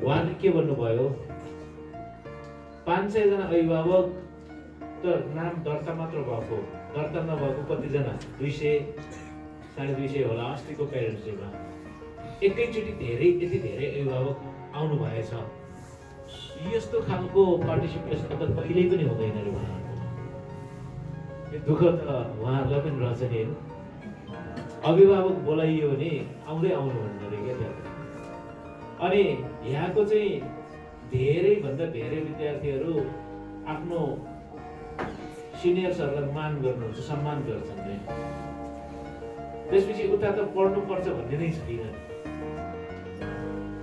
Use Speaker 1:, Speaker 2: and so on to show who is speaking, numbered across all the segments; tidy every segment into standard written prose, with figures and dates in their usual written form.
Speaker 1: उहाँले के भन्नुभयो 500 जना अभिभावक त नाम दर्ता मात्र भएको, दर्ता नभएको कतिजना 200 250 होला अस्तिको प्यारेन्ट्स डेमा एकैचोटि यति धेरै अभिभावक आउनु भएछ। यस्तो खालको पार्टिसिपेसन त कहिल्यै पनि हुँदैन रे उहाँहरूको। यो दुःख त उहाँहरूलाई पनि रहेछ नि। अभिभावक बोलाइयो भने आउँदै आउनु भन्नु अरे क्या त्यहाँ। अनि यहाँको चाहिँ धेरैभन्दा धेरै विद्यार्थीहरू आफ्नो सिनियर्सहरूलाई मान गर्नुहुन्छ, सम्मान गर्छन् रे। त्यसपछि उता त पढ्नुपर्छ भन्ने नै छैन।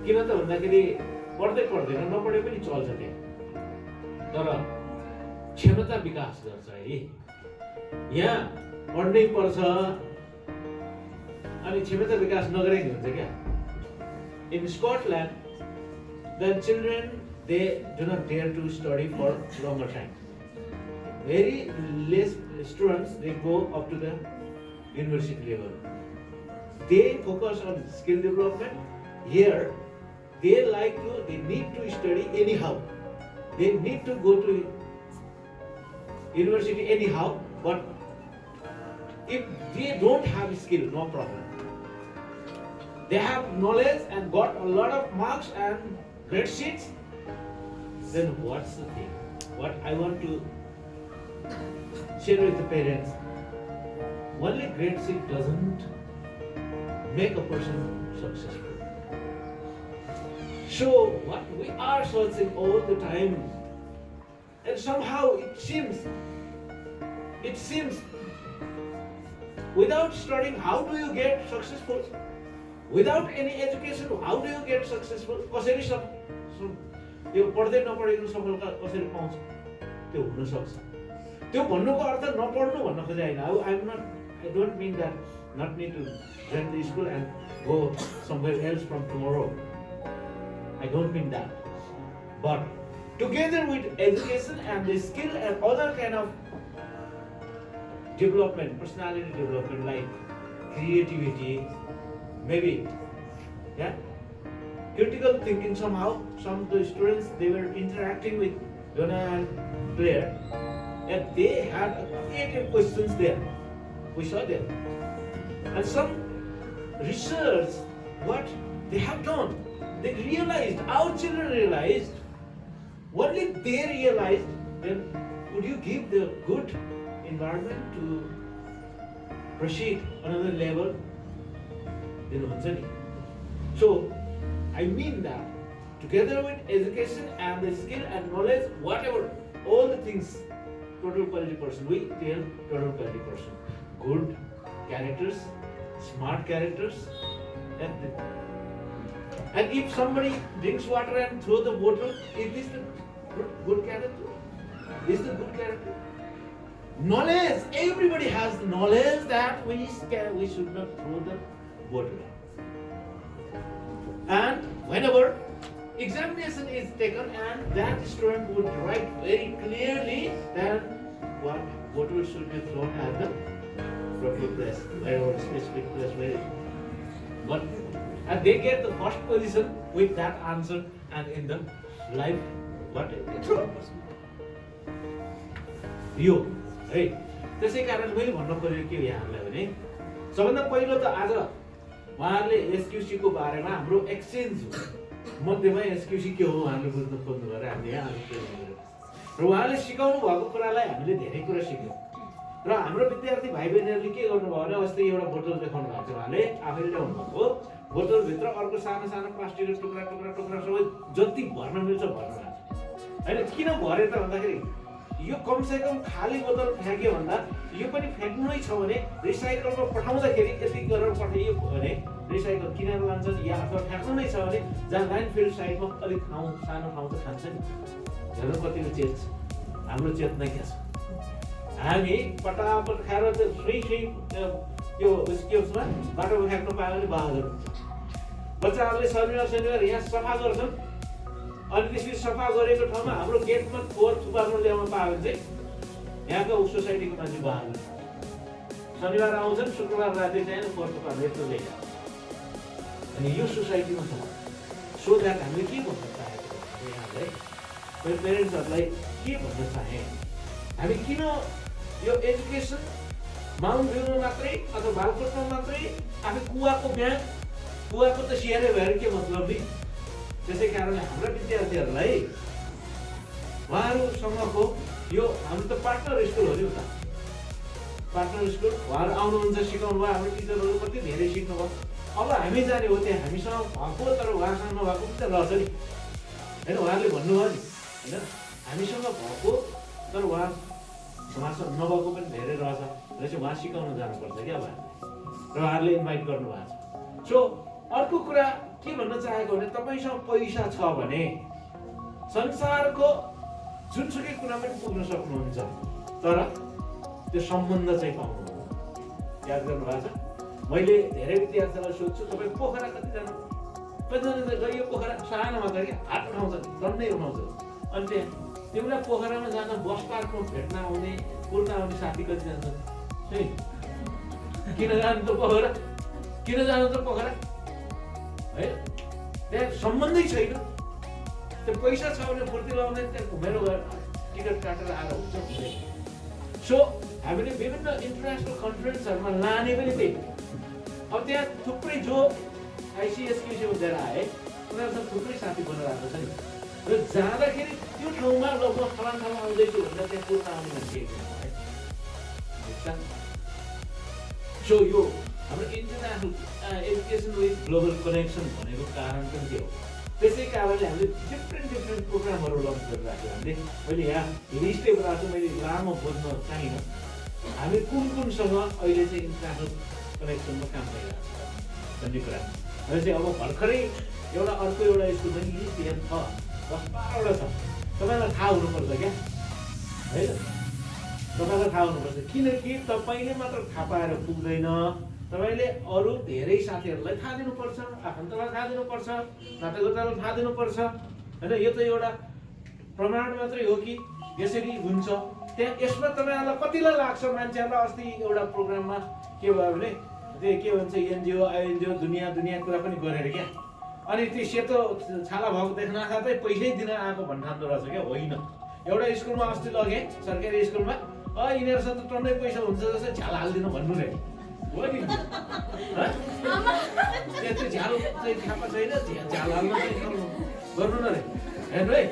Speaker 1: किन त भन्दाखेरि पढ्दै पढ्दैन, नपढे पनि चल्छ त्यहाँ। तर क्षमता विकास गर्छ है। यहाँ पढ्नै पर्छ अनि क्षमता विकास नगरे नि हुन्छ क्या। In Scotland the children they do not dare to study for longer time. Very less students they go up to the university level. They focus on skill development. Here they need to study anyhow. They need to go to university anyhow, but if they don't have skill, no problem. They have knowledge and got a lot of marks and grade sheets, then what's the thing? What I want to share with the parents, only grade sheet doesn't make a person successful. So what we are searching all the time, and somehow it seems without studying, how do you get successful? Without any education, how do you get successful? कसरी यो पढ्दै नपढेको सफलता कसरी पाउँछ? त्यो हुन सक्छ। त्यो भन्नुको अर्थ नपढ्नु भन्न खोजे हैन। I don't mean that not need to join the school and go somewhere else from tomorrow. I don't mean that. But together with education and the skill and other kind of development, personality development like creativity, maybe, yeah, critical thinking somehow. Some of the students, they were interacting with Donna and Claire, and they had creative questions there. We saw them. And some research, what they have done, they realized, our children realized, only they realized, then would you give the good environment to proceed another level? So I mean that together with education and the skill and knowledge, whatever, all the things, total quality person, we tell total quality person. Good characters, smart characters, and if somebody drinks water and throw the bottle, is this the good character? Is the good character? Knowledge, everybody has knowledge that we should not throw the bottle. And whenever examination is taken and that student would write very clearly then what bottle should be thrown at the proper place, wherever specific place where. But and they get the first position with that answer and in the life what they throw. यो है त्यसै कारण मैले भन्न खोजेको के हो यहाँलाई भने सबभन्दा पहिलो त आज उहाँहरूले एसक्युसी को बारेमा हाम्रो एक्सचेन्ज मध्येमा एसक्युसी के हो उहाँहरूले बुझ्न खोज्नु गरे। हामीले यहाँ आज र उहाँले सिकाउनु भएको कुरालाई हामीले धेरै कुरा सिक्यौँ। र हाम्रो विद्यार्थी भाइ बहिनीहरूले के गर्नुभयो भने अस्ति एउटा बोतल देखाउनु भएको छ। उहाँले आफैले ल्याउनु भएको बोतलभित्र अर्को सानो सानो प्लास्टिकको टुक्रा टुक्रा टुक्रा सबै जति भर्न मिल्छ भर्नु भएको छ। होइन किन भरे त भन्दाखेरि यो कमसेकम खाली बोतल फ्याँक्यो भन्दा यो पनि फ्याँक्नै छ भने रिसाइकलमा पठाउँदाखेरि यति गरेर पठाइयो भने रिसाइकल किनेर लान्छन् या अथवा फ्याँक्नु नै छ भने जहाँ ल्यान्डफिल साइडमा अलिक ठाउँ सानो ठाउँ त खान्छ नि। हेर्नु कतिको चेत छ हाम्रो चेतना के छ। हामी पटापट खाएर त सुई यो के उसमा बाटोमा फ्याँक्नु पायो भने बहादुर हुन्छ। बच्चाहरूले शनिबार यहाँ सफा गर्छन् अनि त्यसपछि सफा गरेको ठाउँमा हाम्रो गेटमा फोहोर थुपार्नु ल्याउन पायो भने चाहिँ यहाँको सोसाइटीको मान्छे बहादुर। शनिबार आउँछन् शुक्रबार राति चाहिँ फोहोर थुपार्नु यत्रो ल्याइन्छ अनि यो सोसाइटीमा छ। सो द्याट हामीले के भन्न चाहेको यहाँलाई पेरेन्ट्सहरूलाई के भन्न चाहे हामी किन यो एजुकेसन माउन्ट भ्यूमा मात्रै अथवा बालकोटमा मात्रै आफै कुवाको ब्याङ्क कुवाको त सियारै भएर के मतलब नि त्यसै कारणले हाम्रा विद्यार्थीहरूलाई उहाँहरूसँगको यो हाम्रो त पार्टनर स्कुल हो नि त पार्टनर स्कुल उहाँहरू आउनुहुन्छ सिकाउनु भयो हाम्रो टिचरहरू कति धेरै सिक्नुभयो अब हामी जाने हो त्यहाँ हामीसँग भएको तर उहाँसँग नभएको पनि त रहेछ नि होइन उहाँहरूले भन्नुभयो नि होइन हामीसँग भएको तर उहाँसँग नभएको पनि धेरै रहेछ र चाहिँ उहाँ सिकाउन जानुपर्छ क्या अब र उहाँहरूले इन्भाइट गर्नुभएको छ सो अर्को कुरा के भन्न चाहेको भने तपाईँसँग पैसा छ भने संसारको जुनसुकै कुरा पनि पुग्न सक्नुहुन्छ तर त्यो सम्बन्ध चाहिँ पाउनु याद गर्नुभएको छ मैले धेरै विद्यार्थीहरूलाई सोध्छु तपाईँ पोखरा कतिजना गयो पोखरा सानोमा त क्या हात उठाउँछ डन्नै उठाउँछ अनि त्यहाँ तिमीलाई पोखरामा जान बस पार्कमा भेट्न आउने कुर्न आउने साथी कति जान्छ है किन जानु त पोखरा किन जानु त पोखरा है त्यहाँ सम्बन्धै छैन त्यो पैसा छ भने फुर्ती लाउने त्यहाँ घुमेर गएर टिकट काटेर आएर हुन्छ सो हामीले विभिन्न इन्टरनेसनल कन्फरेन्सहरूमा लाने पनि त्यही अब त्यहाँ थुप्रै जो आइसिएसक्युसीमा लिएर आए उनीहरूसँग थुप्रै साथी बनेर आएको छ नि र जाँदाखेरि त्यो ठाउँमा ल म फलान ठाउँमा आउँदैछु भनेर त्यहाँ कुर्न आउने मान्छे सो यो हाम्रो international education with global connection भनेको कारण पनि के हो त्यसै कारणले हामीले डिफ्रेन्ट प्रोग्रामहरू लन्च गरिराख्यो हामीले मैले यहाँ लिस्टै बनाएको छु मैले लामो बोल्न चाहिनँ हामी कुनसँग अहिले चाहिँ इन्टरनेसनल कनेक्सनमा काम गरिरहेको छ भन्ने कुरा र चाहिँ अब भर्खरै अर्को एउटा स्कुल पनि लिस्ट यहाँ छ 10-12वटा छ तपाईँलाई थाहा हुनुपर्छ क्या होइन तपाईँलाई थाहा हुनुपर्छ किनकि तपाईँले मात्र थाहा पाएर पुग्दैन तपाईँले अरू धेरै साथीहरूलाई थाहा दिनुपर्छ आफन्तलाई थाहा दिनुपर्छ नातागोतालाई थाहा दिनुपर्छ होइन यो त एउटा प्रमाण मात्रै हो कि यसरी हुन्छ त्यहाँ यसमा तपाईँहरूलाई कतिलाई लाग्छ मान्छेहरूलाई अस्ति एउटा प्रोग्राममा के भयो भने त्यो के भन्छ एनजिओ आइएनजिओ दुनियाँ कुरा पनि गरेर क्या अनि त्यो सेतो छाला भएको देख्न साथै पैसै दिन आएको भन्ठान्दो रहेछ क्या होइन एउटा स्कुलमा अस्ति लगेँ सरकारी स्कुलमा यिनीहरूसँग त टन्नै पैसा हुन्छ जस्तै झ्याल हालिदिनु भन्नु रे हो नि त्यो झ्याल चाहिँ थाहा छैन झ्याल हाल्न चाहिँ गर्नु न रे हेर्नु है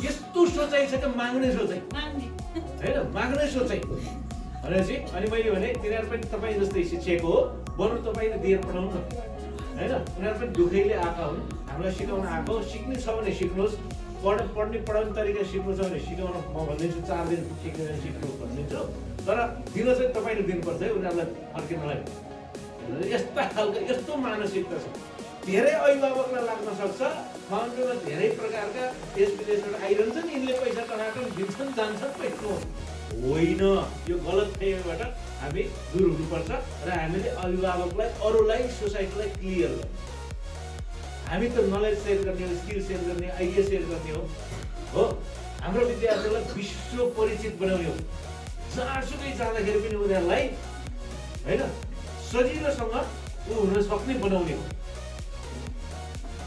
Speaker 1: यस्तो सोचाइ छ क्या माग्ने सोचाइ होइन माग्ने सोचाइ भनेपछि अनि मैले भने तिनीहरू पनि तपाईँ जस्तै शिक्षक हो बरु तपाईँले दिएर पठाउनु न होइन उनीहरू पनि दुःखैले आएका हुन् हामीलाई सिकाउन आएको सिक्ने छ भने सिक्नुहोस् पढाउने तरिका सिक्नु छ भने सिकाउन म भनिदिन्छु 4 दिन सिक्नु भनिदिन्छु तर दिन चाहिँ तपाईँले दिनुपर्छ है उनीहरूलाई फर्किनलाई यस्ता खालको यस्तो मानसिकता छ धेरै अभिभावकलाई लाग्न सक्छ माउन्टमा धेरै प्रकारका देश विदेशबाट आइरहन्छन् यिनले पैसा टनाटन दिन्छन् जान्छन् पैसा होइन यो गलत फहमीबाट हामी दूर हुनुपर्छ र हामीले अभिभावकलाई अरूलाई सोसाइटीलाई क्लियर गर्नु हामी त नलेज सेयर गर्ने हो स्किल सेयर गर्ने आइडिया सेयर गर्ने हो हाम्रो विद्यार्थीहरूलाई विश्व परिचित बनाउने हो जहाँसुकै जाँदाखेरि पनि उनीहरूलाई होइन सजिलोसँग हुन सक्ने बनाउने हो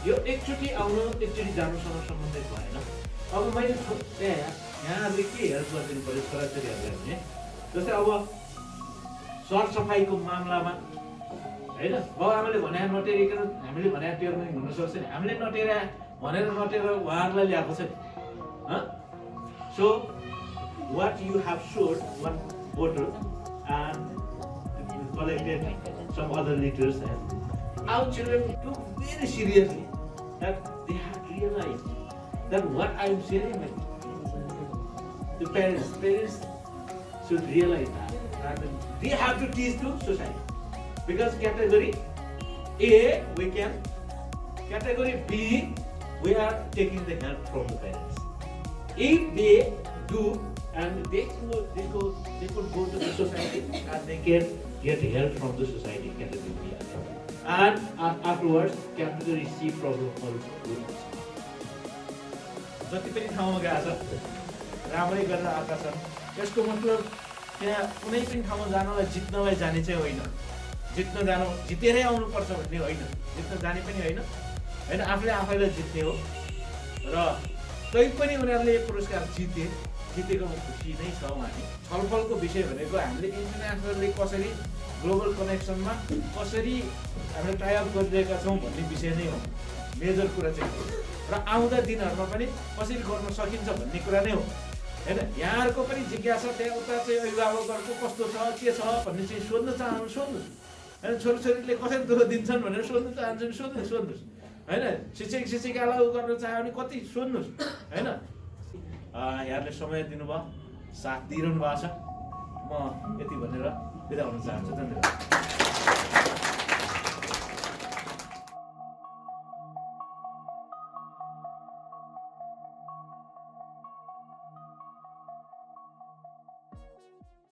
Speaker 1: यो एकचोटि आउनु एकचोटि जानुसँग सम्बन्धित भएन अब मैले यहाँहरूले के हेल्प गरिदिनु पऱ्यो छोराछोरीहरूलाई भने जस्तै अब सरसफाइको मामलामा होइन बाबुआमाले भने नटेरिकन हामीले भने टेर्नु हुनसक्छ नि हामीले नटेरा भनेर नटेर उहाँहरूलाई ल्याएको छ नि सो वाट यु हेभ सोड one bottle and collected some other litters and our children took very seriously that they have realized that what I am sharing with the parents should realize that they have to teach to society because category A we can, category B we are taking the help from the parents. If they do and they could go to the society and they can get help from the society category B. And afterwards category C problem also. जति पनि ठाउँमा गएको छ राम्रै गरेर आएका छन् यसको मतलब त्यहाँ कुनै पनि ठाउँमा जानलाई जित्नलाई जाने चाहिँ होइन जितेरै आउनुपर्छ भन्ने होइन जित्न जाने पनि होइन होइन, आफूले आफैलाई जित्ने हो र तैपनि उनीहरूले यो पुरस्कार जितेकोमा खुसी नै छौँ हामी। छलफलको विषय भनेको हामीले इन्टरनेसनली कसरी ग्लोबल कनेक्सनमा कसरी हामीले टाइअप गरिरहेका छौँ भन्ने विषय नै हो, मेजर कुरा चाहिँ हो। र आउँदा दिनहरूमा पनि कसरी गर्न सकिन्छ भन्ने कुरा नै हो होइन। यहाँहरूको पनि जिज्ञासा त्यहाँ उता चाहिँ अभिभावकहरूको कस्तो छ के छ भन्ने चाहिँ सोध्न चाहनु सोध्नुहोस् होइन। छोरीछोरीले कसरी दुःख दिन्छन् भनेर सोध्नु चाहन्छन् सोध्नुहोस् होइन। शिक्षिकालाई उ गर्न चाह्यो भने कति सोध्नुहोस् होइन। यहाँले समय दिनुभयो, साथ दिइरहनु भएको छ। म यति भनेर बिदा हुन चाहन्छु। धन्यवाद।